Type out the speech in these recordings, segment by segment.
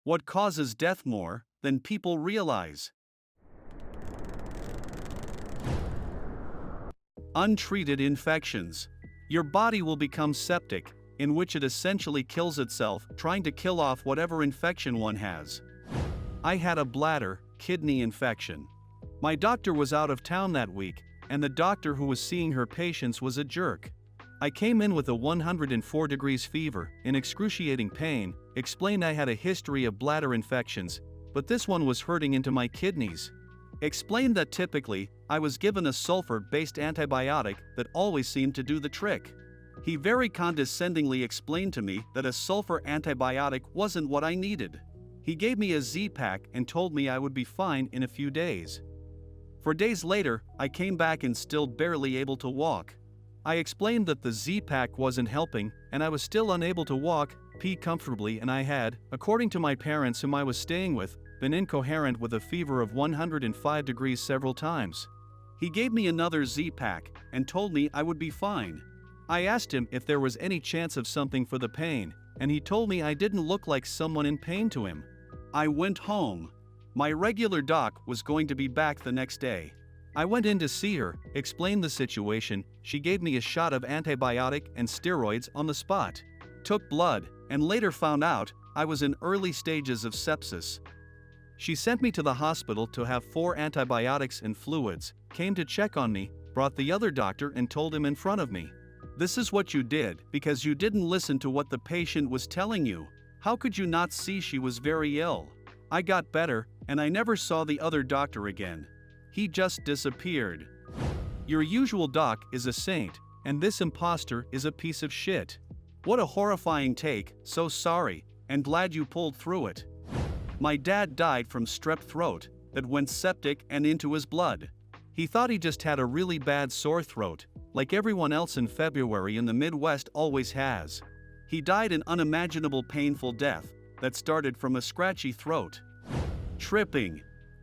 What causes death more than people realize? Untreated infections. Your body will become septic, in which it essentially kills itself, trying to kill off whatever infection one has. I had a bladder, kidney infection. My doctor was out of town that week, and the doctor who was seeing her patients was a jerk. I came in with a 104 degrees fever, in excruciating pain, explained I had a history of bladder infections, but this one was hurting into my kidneys. Explained that typically, I was given a sulfur-based antibiotic that always seemed to do the trick. He very condescendingly explained to me that a sulfur antibiotic wasn't what I needed. He gave me a Z-Pack and told me I would be fine in a few days. 4 days later, I came back and still barely able to walk. I explained that the Z-Pack wasn't helping, and I was still unable to walk, pee comfortably, and I had, according to my parents whom I was staying with, been incoherent with a fever of 105 degrees several times. He gave me another Z-Pack and told me I would be fine. I asked him if there was any chance of something for the pain, and he told me I didn't look like someone in pain to him. I went home. My regular doc was going to be back the next day. I went in to see her, explained the situation. She gave me a shot of antibiotic and steroids on the spot. Took blood, and later found out I was in early stages of sepsis. She sent me to the hospital to have 4 antibiotics and fluids, came to check on me, brought the other doctor and told him in front of me, "This is what you did because you didn't listen to what the patient was telling you. How could you not see she was very ill?" I got better, and I never saw the other doctor again. He just disappeared. Your usual doc is a saint, and this imposter is a piece of shit. What a horrifying take, so sorry, and glad you pulled through it. My dad died from strep throat that went septic and into his blood. He thought he just had a really bad sore throat, like everyone else in February in the Midwest always has. He died an unimaginable painful death that started from a scratchy throat. Tripping.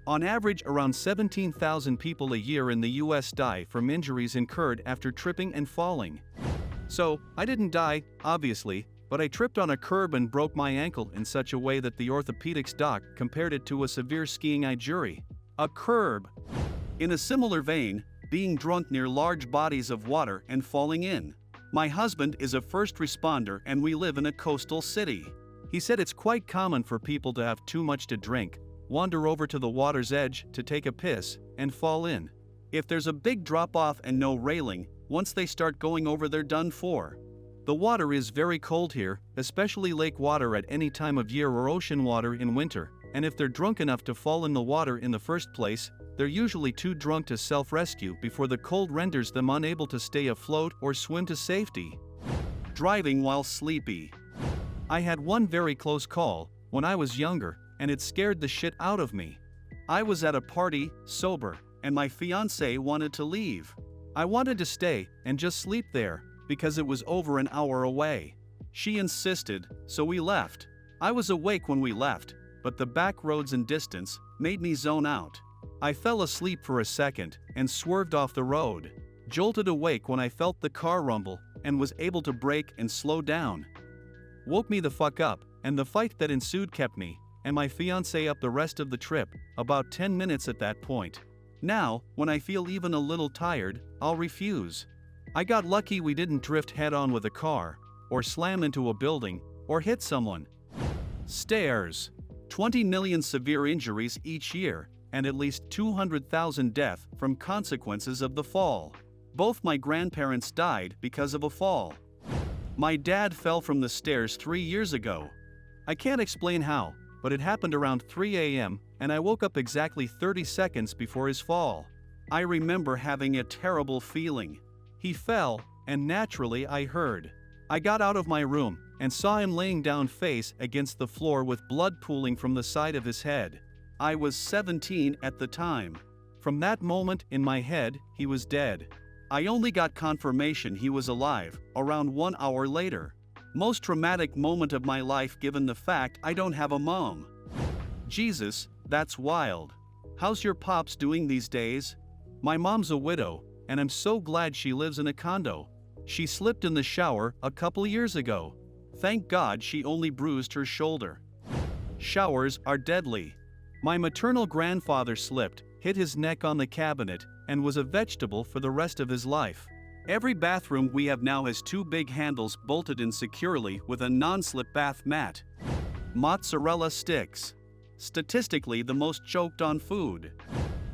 On average, around 17,000 people a year in the US die from injuries incurred after tripping and falling. So, I didn't die, obviously, but I tripped on a curb and broke my ankle in such a way that the orthopedics doc compared it to a severe skiing injury. A curb. In a similar vein, being drunk near large bodies of water and falling in. My husband is a first responder and we live in a coastal city. He said it's quite common for people to have too much to drink, wander over to the water's edge to take a piss, and fall in. If there's a big drop-off and no railing, once they start going over they're done for. The water is very cold here, especially lake water at any time of year or ocean water in winter, and if they're drunk enough to fall in the water in the first place, they're usually too drunk to self-rescue before the cold renders them unable to stay afloat or swim to safety. Driving while sleepy. I had one very close call when I was younger, and it scared the shit out of me. I was at a party, sober, and my fiancée wanted to leave. I wanted to stay and just sleep there, because it was over an hour away. She insisted, so we left. I was awake when we left, but the back roads and distance made me zone out. I fell asleep for a second and swerved off the road. Jolted awake when I felt the car rumble and was able to brake and slow down. Woke me the fuck up, and the fight that ensued kept me and my fiancée up the rest of the trip, about 10 minutes at that point. Now, when I feel even a little tired, I'll refuse. I got lucky we didn't drift head-on with a car, or slam into a building, or hit someone. Stairs. 20 million severe injuries each year, and at least 200,000 deaths from consequences of the fall. Both my grandparents died because of a fall. My dad fell from the stairs 3 years ago. I can't explain how, but it happened around 3 a.m., and I woke up exactly 30 seconds before his fall. I remember having a terrible feeling. He fell, and naturally I heard. I got out of my room and saw him laying down face against the floor with blood pooling from the side of his head. I was 17 at the time. From that moment in my head, he was dead. I only got confirmation he was alive around 1 hour later. Most traumatic moment of my life given the fact I don't have a mom. Jesus, that's wild. How's your pops doing these days? My mom's a widow, and I'm so glad she lives in a condo. She slipped in the shower a couple years ago. Thank God she only bruised her shoulder. Showers are deadly. My maternal grandfather slipped, hit his neck on the cabinet, and was a vegetable for the rest of his life. Every bathroom we have now has 2 big handles bolted in securely with a non-slip bath mat. Mozzarella sticks. Statistically the most choked on food.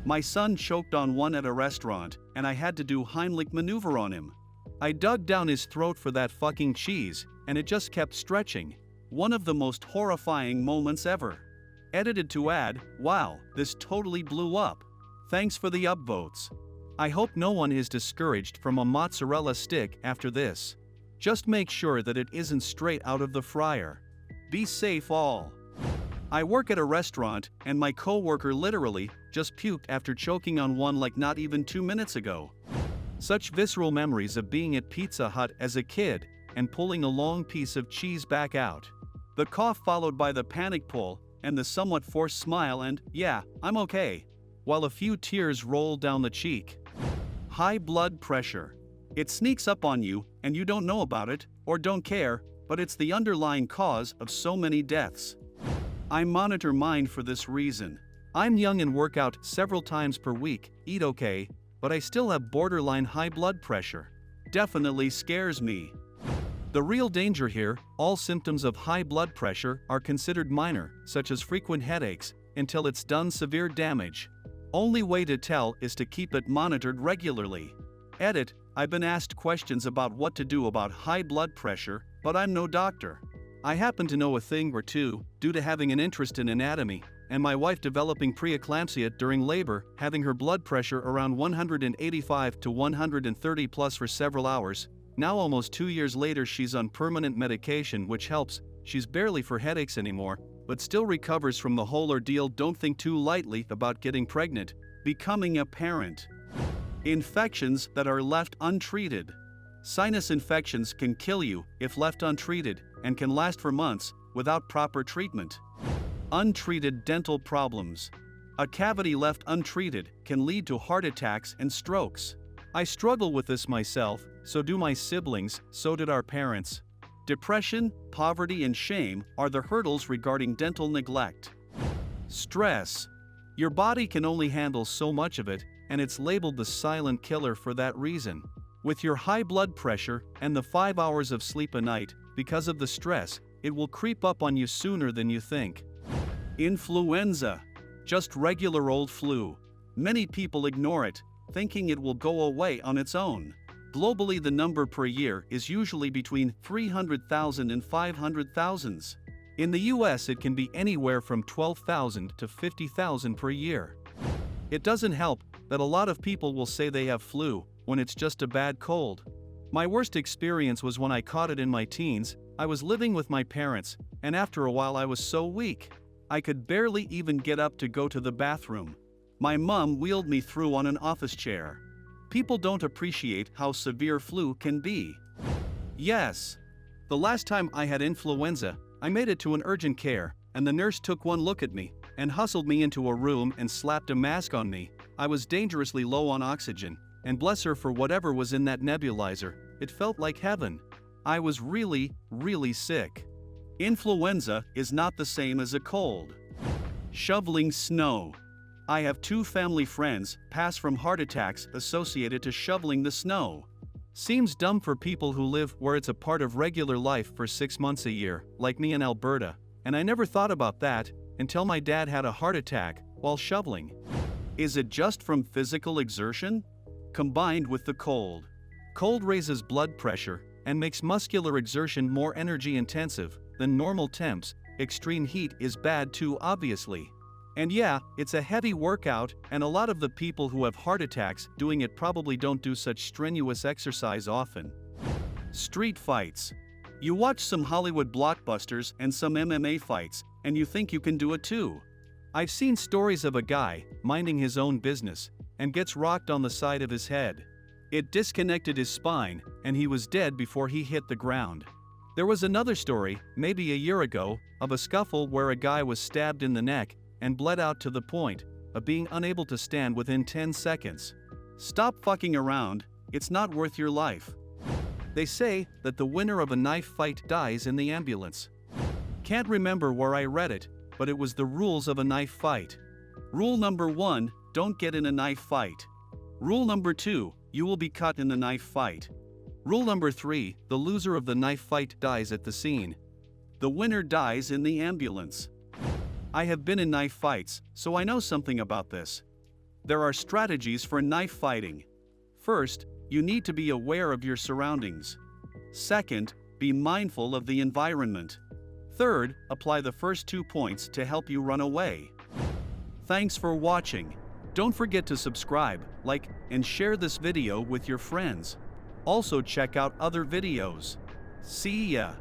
My son choked on one at a restaurant, and I had to do Heimlich maneuver on him. I dug down his throat for that fucking cheese, and it just kept stretching. One of the most horrifying moments ever. Edited to add, wow, this totally blew up. Thanks for the upvotes. I hope no one is discouraged from a mozzarella stick after this. Just make sure that it isn't straight out of the fryer. Be safe all. I work at a restaurant, and my coworker literally just puked after choking on one like not even 2 minutes ago. Such visceral memories of being at Pizza Hut as a kid and pulling a long piece of cheese back out. The cough followed by the panic pull, and the somewhat forced smile and, yeah, I'm okay, while a few tears roll down the cheek. High blood pressure. It sneaks up on you, and you don't know about it, or don't care, but it's the underlying cause of so many deaths. I monitor mine for this reason. I'm young and work out several times per week, eat okay, but I still have borderline high blood pressure. Definitely scares me. The real danger here, all symptoms of high blood pressure are considered minor, such as frequent headaches, until it's done severe damage. Only way to tell is to keep it monitored regularly. Edit, I've been asked questions about what to do about high blood pressure, but I'm no doctor. I happen to know a thing or two, due to having an interest in anatomy, and my wife developing preeclampsia during labor, having her blood pressure around 185 to 130 plus for several hours. Now almost 2 years later she's on permanent medication which helps. She's barely for headaches anymore, but still recovers from the whole ordeal. Don't think too lightly about getting pregnant, becoming a parent. Infections that are left untreated. Sinus infections can kill you if left untreated and can last for months without proper treatment. Untreated dental problems. A cavity left untreated can lead to heart attacks and strokes. I struggle with this myself, so do my siblings, so did our parents. Depression, poverty, and shame are the hurdles regarding dental neglect. Stress. Your body can only handle so much of it, and it's labeled the silent killer for that reason. With your high blood pressure and the 5 hours of sleep a night, because of the stress, it will creep up on you sooner than you think. Influenza. Just regular old flu. Many people ignore it, thinking it will go away on its own. Globally, the number per year is usually between 300,000 and 500,000. In the US, it can be anywhere from 12,000 to 50,000 per year. It doesn't help that a lot of people will say they have flu when it's just a bad cold. My worst experience was when I caught it in my teens. I was living with my parents, and after a while I was so weak, I could barely even get up to go to the bathroom. My mom wheeled me through on an office chair. People don't appreciate how severe flu can be. Yes. The last time I had influenza, I made it to an urgent care, and the nurse took one look at me and hustled me into a room and slapped a mask on me. I was dangerously low on oxygen, and bless her for whatever was in that nebulizer, it felt like heaven. I was really, really sick. Influenza is not the same as a cold. Shoveling snow. I have 2 family friends pass from heart attacks associated to shoveling the snow. Seems dumb for people who live where it's a part of regular life for 6 months a year, like me in Alberta, and I never thought about that until my dad had a heart attack while shoveling. Is it just from physical exertion? Combined with the cold. Cold raises blood pressure and makes muscular exertion more energy intensive than normal temps. Extreme heat is bad too, obviously. And yeah, it's a heavy workout, and a lot of the people who have heart attacks doing it probably don't do such strenuous exercise often. Street fights. You watch some Hollywood blockbusters and some MMA fights, and you think you can do it too. I've seen stories of a guy minding his own business and gets rocked on the side of his head. It disconnected his spine, and he was dead before he hit the ground. There was another story, maybe a year ago, of a scuffle where a guy was stabbed in the neck and bled out to the point of being unable to stand within 10 seconds. Stop fucking around, it's not worth your life. They say that the winner of a knife fight dies in the ambulance. Can't remember where I read it, but it was the rules of a knife fight. Rule number 1, don't get in a knife fight. Rule number 2, you will be cut in the knife fight. Rule number 3, the loser of the knife fight dies at the scene. The winner dies in the ambulance. I have been in knife fights, so I know something about this. There are strategies for knife fighting. First, you need to be aware of your surroundings. Second, be mindful of the environment. Third, apply the first 2 points to help you run away. Thanks for watching. Don't forget to subscribe, like, and share this video with your friends. Also check out other videos. See ya!